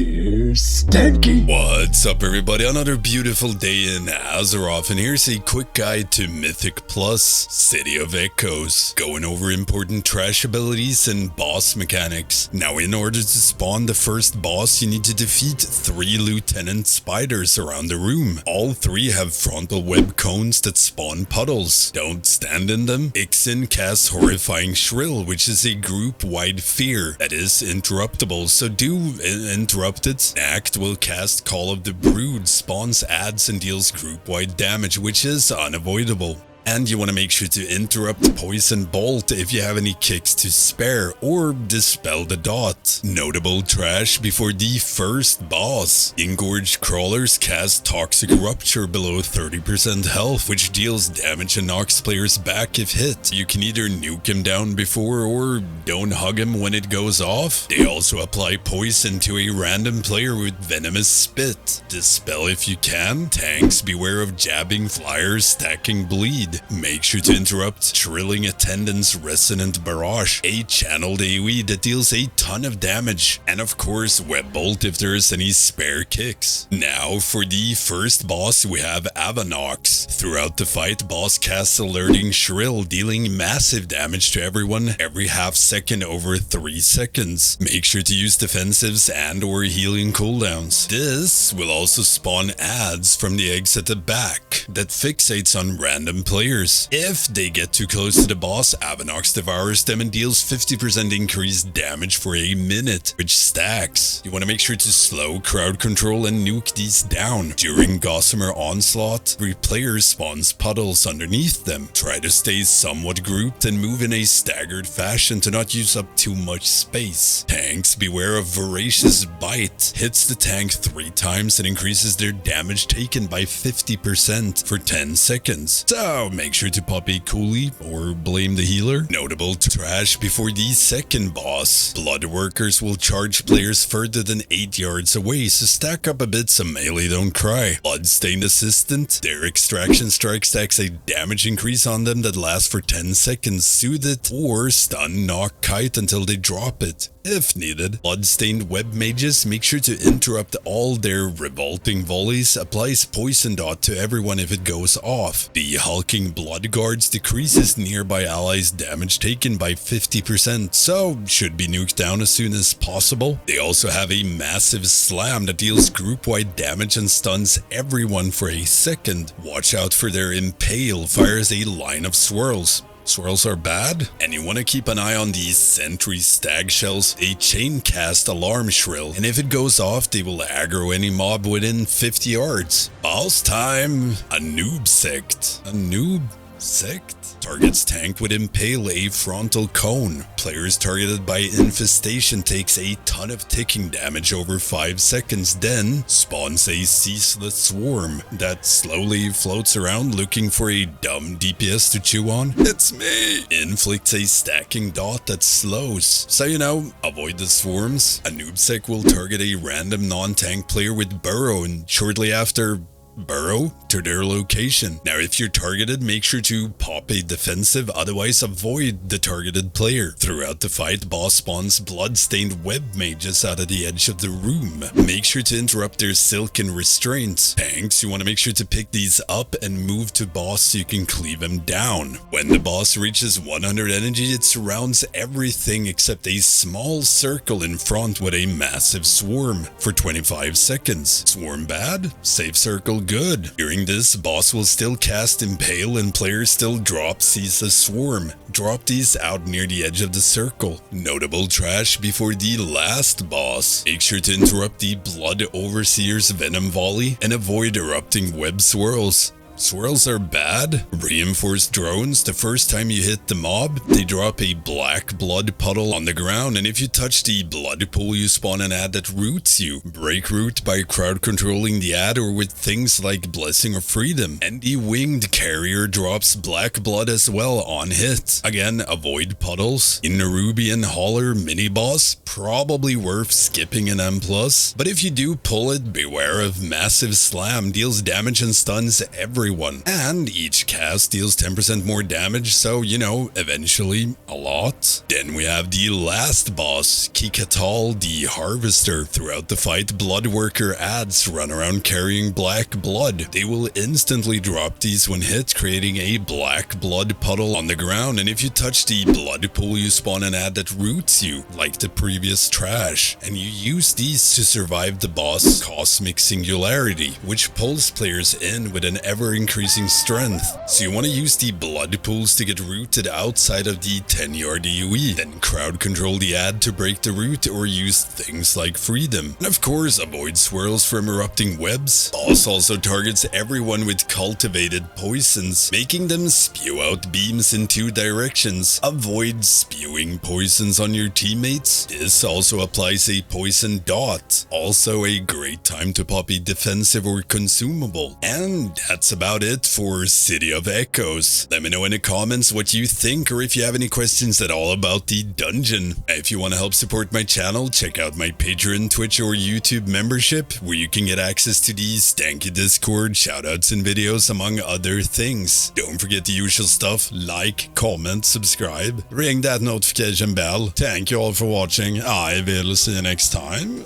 Here's Stankie. What's up, everybody? Another beautiful day in Azeroth, and here's a quick guide to Mythic Plus City of Echoes, going over important trash abilities and boss mechanics. Now, in order to spawn the first boss, you need to defeat 3 lieutenant spiders around the room. All 3 have frontal web cones that spawn puddles. Don't stand in them. Ixin casts Horrifying Shrill, which is a group-wide fear that is interruptible, so do interrupt it. Act will cast Call of the Brood, spawns adds and deals group-wide damage, which is unavoidable. And you want to make sure to interrupt Poison Bolt if you have any kicks to spare, or Dispel the Dot. Notable trash before the first boss. Engorged Crawlers cast Toxic Rupture below 30% health, which deals damage and knocks players back if hit. You can either nuke him down before or don't hug him when it goes off. They also apply poison to a random player with Venomous Spit. Dispel if you can. Tanks, beware of Jabbing Flyers stacking bleed. Make sure to interrupt Trilling Attendant's Resonant Barrage, a channeled AoE that deals a ton of damage, and of course Web Bolt if there is any spare kicks. Now for the first boss we have Avanox. Throughout the fight, boss casts Alerting Shrill, dealing massive damage to everyone every half second over 3 seconds. Make sure to use defensives and or healing cooldowns. This will also spawn adds from the eggs at the back that fixates on random players. If they get too close to the boss, Avanox devours them and deals 50% increased damage for a minute, which stacks. You want to make sure to slow crowd control and nuke these down. During Gossamer Onslaught, 3 players spawns puddles underneath them. Try to stay somewhat grouped and move in a staggered fashion to not use up too much space. Tanks, beware of Voracious Bite. Hits the tank 3 times and increases their damage taken by 50% for 10 seconds. So make sure to pop a coolie or blame the healer. Notable trash before the second boss. Bloodworkers will charge players further than 8 yards away, so stack up a bit so melee don't cry. Bloodstained Assistant. Their extraction strike stacks a damage increase on them that lasts for 10 seconds. Soothe it or stun knock kite until they drop it, if needed. Bloodstained Web Mages, make sure to interrupt all their revolting volleys. Applies Poison Dot to everyone if it goes off. The Hulking Blood Guards decreases nearby allies' damage taken by 50%, so should be nuked down as soon as possible. They also have a massive slam that deals group-wide damage and stuns everyone for a second. Watch out for their Impale, fires a line of swirls. Swirls are bad, and you want to keep an eye on these Sentry Stag Shells. A chain cast Alarm Shrill, and if it goes off, they will aggro any mob within 50 yards. Boss time! A Noob Sect. A Noob Sect? Targets tank with Impale, a frontal cone. Players targeted by infestation takes a ton of ticking damage over 5 seconds, then spawns a ceaseless swarm that slowly floats around looking for a dumb DPS to chew on. It's me! Inflicts a stacking dot that slows, so avoid the swarms. A noobsec will target a random non-tank player with Burrow, and shortly after, burrow to their location. Now, if you're targeted, make sure to pop a defensive, otherwise avoid the targeted player. Throughout the fight, boss spawns bloodstained web mages out of the edge of the room. Make sure to interrupt their silken restraints. Tanks, you want to make sure to pick these up and move to boss so you can cleave him down. When the boss reaches 100 energy, it surrounds everything except a small circle in front with a massive swarm for 25 seconds. Swarm bad? Safe circle good. During this, boss will still cast Impale and players still drop Ceaseless Swarm. Drop these out near the edge of the circle. Notable trash before the last boss. Make sure to interrupt the Blood Overseer's Venom Volley and avoid erupting web swirls. Swirls are bad. Reinforced drones, the first time you hit the mob, they drop a black blood puddle on the ground, and if you touch the blood pool, you spawn an ad that roots you. Break root by crowd controlling the ad or with things like Blessing of Freedom. And the winged carrier drops black blood as well on hit. Again, avoid puddles. In Nerubian Holler mini boss, probably worth skipping an M+, but if you do pull it, beware of Massive Slam, deals damage and stuns everyone everyone. And each cast deals 10% more damage, so, you know, eventually a lot. Then we have the last boss, Kikatal the Harvester. Throughout the fight, Bloodworker ads run around carrying black blood. They will instantly drop these when hit, creating a black blood puddle on the ground, and if you touch the blood pool, you spawn an ad that roots you, like the previous trash. And you use these to survive the boss Cosmic Singularity, which pulls players in with an ever-increasing strength. So you want to use the blood pools to get rooted outside of the 10-yard AoE, then crowd control the ad to break the root, or use things like freedom. And of course, avoid swirls from erupting webs. Boss also targets everyone with cultivated poisons, making them spew out beams in 2 directions. Avoid spewing poisons on your teammates. This also applies a poison dot. Also a great time to pop a defensive or consumable. And that's about it for City of Echoes. Let me know in the comments what you think, or if you have any questions at all about the dungeon. If you want to help support my channel, check out my Patreon, Twitch, or YouTube membership, where you can get access to the Stankie Discord, shoutouts and videos, among other things. Don't forget the usual stuff: like, comment, subscribe, ring that notification bell. Thank you all for watching. I will see you next time.